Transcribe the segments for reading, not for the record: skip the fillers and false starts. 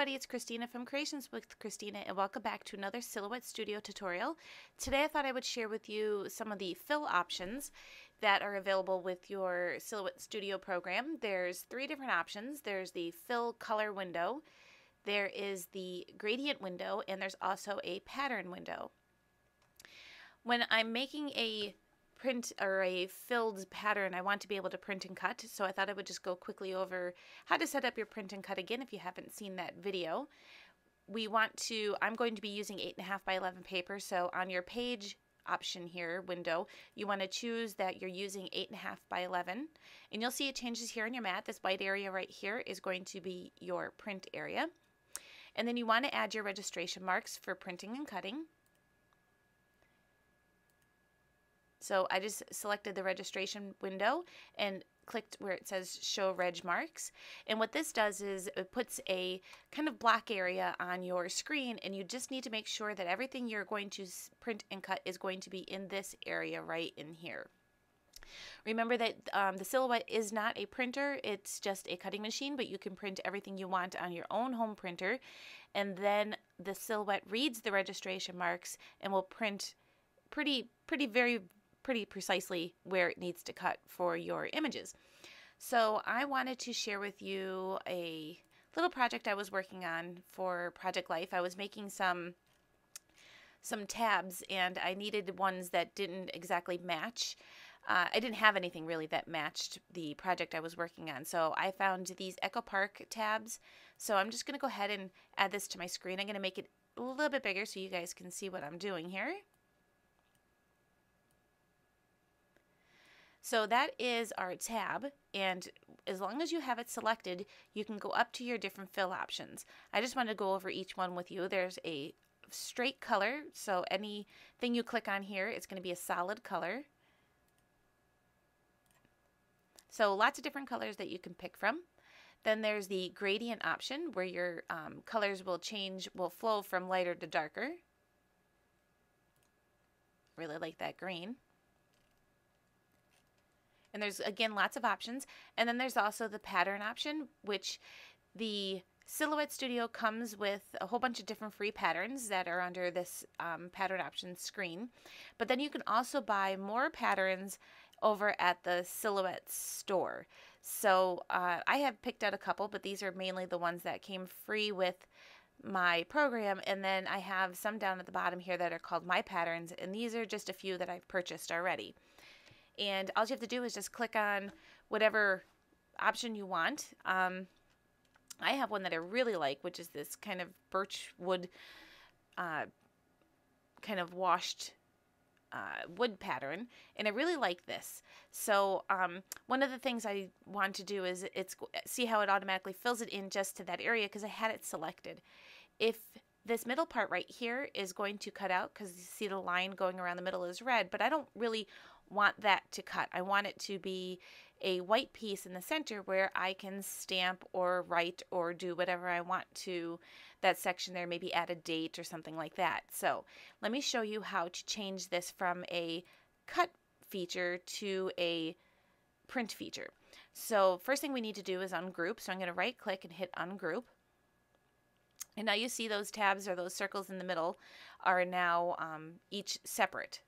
everybody, it's Christina from Creations with Christina, and welcome back to another Silhouette Studio tutorial. Today I thought I would share with you some of the fill options that are available with your Silhouette Studio program. There's three different options. There's the fill color window, there is the gradient window, and there's also a pattern window. When I'm making a print or a filled pattern, I want to be able to print and cut, so I thought I would just go quickly over how to set up your print and cut again if you haven't seen that video. I'm going to be using 8.5 by 11 paper, so on your page option here, window, you want to choose that you're using 8.5 by 11, and you'll see it changes here on your mat. This white area right here is going to be your print area, and then you want to add your registration marks for printing and cutting. So I just selected the registration window and clicked where it says show reg marks. And what this does is it puts a kind of black area on your screen, and you just need to make sure that everything you're going to print and cut is going to be in this area right in here. Remember that the Silhouette is not a printer, it's just a cutting machine, but you can print everything you want on your own home printer, and then the Silhouette reads the registration marks and will print pretty precisely where it needs to cut for your images. So I wanted to share with you a little project I was working on for Project Life. I was making some tabs, and I needed ones that didn't exactly match. I didn't have anything really that matched the project I was working on, so I found these Echo Park tabs. So I'm just going to go ahead and add this to my screen. I'm going to make it a little bit bigger so you guys can see what I'm doing here. So that is our tab, and as long as you have it selected, you can go up to your different fill options. I just want to go over each one with you. There's a straight color, so anything you click on here, it's going to be a solid color. So lots of different colors that you can pick from. Then there's the gradient option, where your colors will flow from lighter to darker. Really like that green. And there's, again, lots of options. And then there's also the pattern option, which the Silhouette Studio comes with a whole bunch of different free patterns that are under this pattern options screen. But then you can also buy more patterns over at the Silhouette store. So I have picked out a couple, but these are mainly the ones that came free with my program. And then I have some down at the bottom here that are called My Patterns, and these are just a few that I've purchased already. And all you have to do is just click on whatever option you want. I have one that I really like, which is this kind of birch wood, kind of washed wood pattern, and I really like this. So one of the things I want to do is see how it automatically fills it in just to that area, because I had it selected. If this middle part right here is going to cut out, because you see the line going around the middle is red, but I don't really want that to cut. I want it to be a white piece in the center where I can stamp or write or do whatever I want to that section there, maybe add a date or something like that. So let me show you how to change this from a cut feature to a print feature. So first thing we need to do is ungroup. So I'm going to right click and hit ungroup. And now you see those tabs, or those circles in the middle, are now each separate.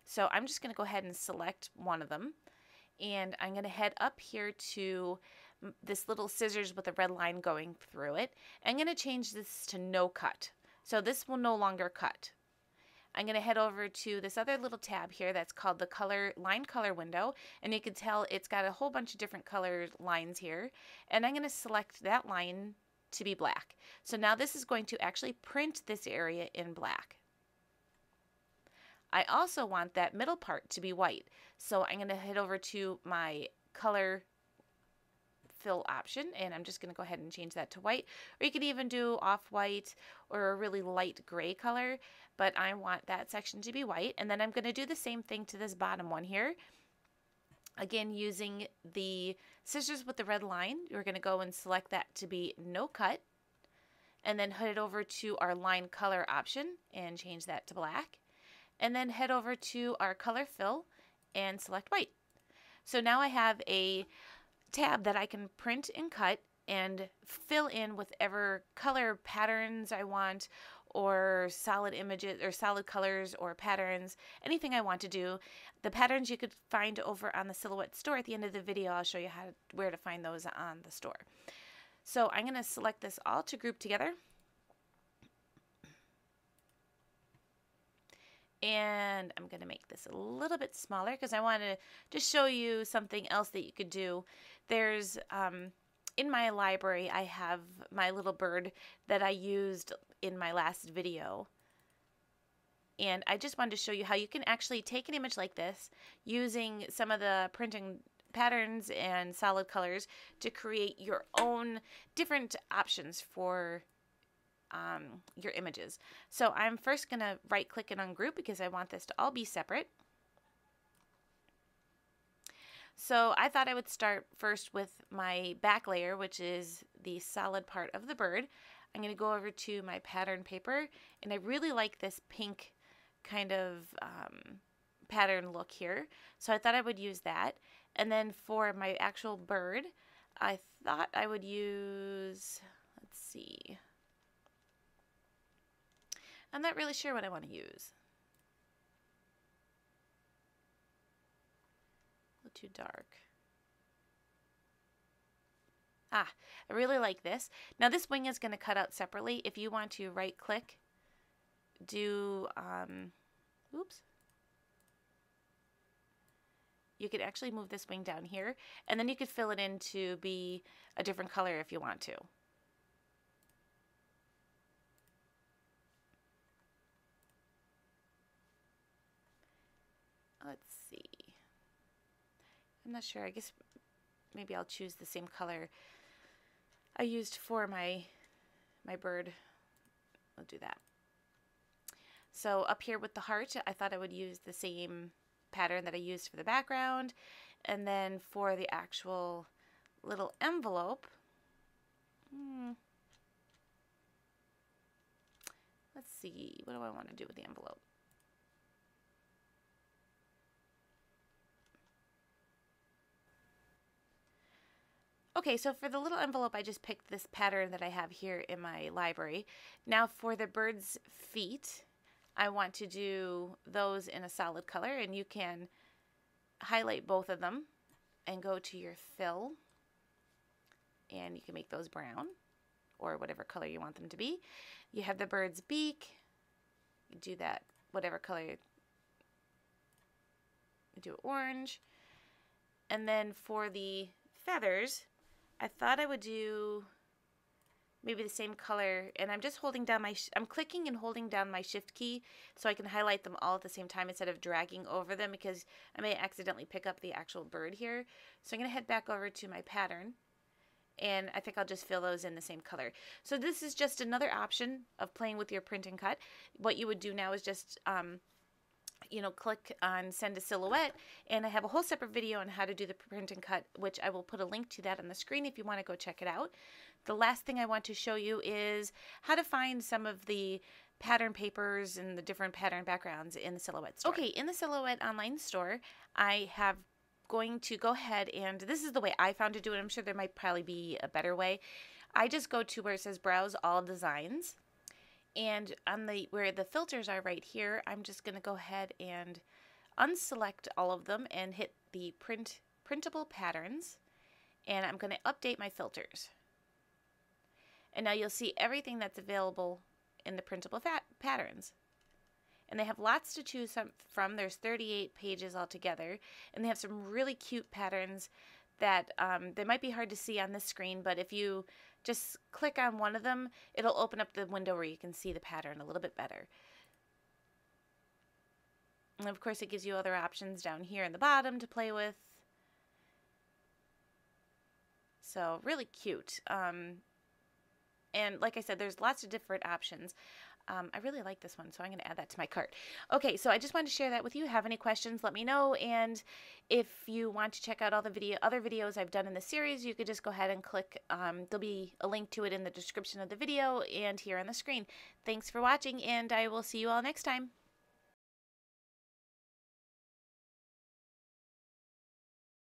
So I'm just going to go ahead and select one of them, and I'm going to head up here to this little scissors with a red line going through it. I'm going to change this to no cut. So this will no longer cut. I'm going to head over to this other little tab here that's called the line color window, and you can tell it's got a whole bunch of different color lines here, and I'm going to select that line to be black. So now this is going to actually print this area in black. I also want that middle part to be white. So I'm going to head over to my color fill option, and I'm just going to go ahead and change that to white. Or you could even do off-white or a really light gray color, but I want that section to be white. And then I'm going to do the same thing to this bottom one here. Again, using the scissors with the red line, we're going to go and select that to be no cut, and then head over to our line color option and change that to black. And then head over to our color fill and select white. So now I have a tab that I can print and cut and fill in whatever color patterns I want, or solid images or solid colors or patterns, anything I want to do. The patterns you could find over on the Silhouette store. At the end of the video, I'll show you where to find those on the store. So I'm going to select this all to group together. And I'm going to make this a little bit smaller because I want to just show you something else that you could do. There's, in my library, I have my little bird that I used in my last video. And I just wanted to show you how you can actually take an image like this using some of the printing patterns and solid colors to create your own different options for your images. So I'm first going to right click and ungroup because I want this to all be separate. So I thought I would start first with my back layer, which is the solid part of the bird. I'm going to go over to my pattern paper, and I really like this pink kind of pattern look here. So I thought I would use that. And then for my actual bird, I thought I would use, let's see, I'm not really sure what I want to use. A little too dark. I really like this. Now this wing is going to cut out separately. If you want to right click, do, oops. You could actually move this wing down here, and then you could fill it in to be a different color if you want to. Let's see. I'm not sure. I guess maybe I'll choose the same color I used for my bird. I'll do that. So up here with the heart, I thought I would use the same pattern that I used for the background. And then for the actual little envelope, let's see, what do I want to do with the envelope? Okay, so for the little envelope, I just picked this pattern that I have here in my library. Now for the bird's feet, I want to do those in a solid color, and you can highlight both of them and go to your fill, and you can make those brown or whatever color you want them to be. You have the bird's beak. You do that whatever color. You do orange. And then for the feathers, I thought I would do maybe the same color, and I'm just holding down I'm clicking and holding down my shift key so I can highlight them all at the same time instead of dragging over them, because I may accidentally pick up the actual bird here. So I'm going to head back over to my pattern, and I think I'll just fill those in the same color. So this is just another option of playing with your print and cut. What you would do now is just you know, click on send a silhouette, and I have a whole separate video on how to do the print and cut, which I will put a link to that on the screen if you want to go check it out. The last thing I want to show you is how to find some of the pattern papers and the different pattern backgrounds in the Silhouette store. Okay, in the Silhouette online store, I have going to go ahead, and this is the way I found to do it. I'm sure there might probably be a better way. I just go to where it says browse all designs. And on where the filters are right here, I'm just going to go ahead and unselect all of them and hit the printable patterns, and I'm going to update my filters. And now you'll see everything that's available in the printable patterns. And they have lots to choose from. There's 38 pages altogether, and they have some really cute patterns that they might be hard to see on this screen, but if you just click on one of them, it'll open up the window where you can see the pattern a little bit better. And of course, it gives you other options down here in the bottom to play with. So really cute. And like I said, there's lots of different options. I really like this one, so I'm going to add that to my cart. Okay, so I just wanted to share that with you. Have any questions, let me know. And if you want to check out all the other videos I've done in the series, you could just go ahead and click. There'll be a link to it in the description of the video and here on the screen. Thanks for watching, and I will see you all next time.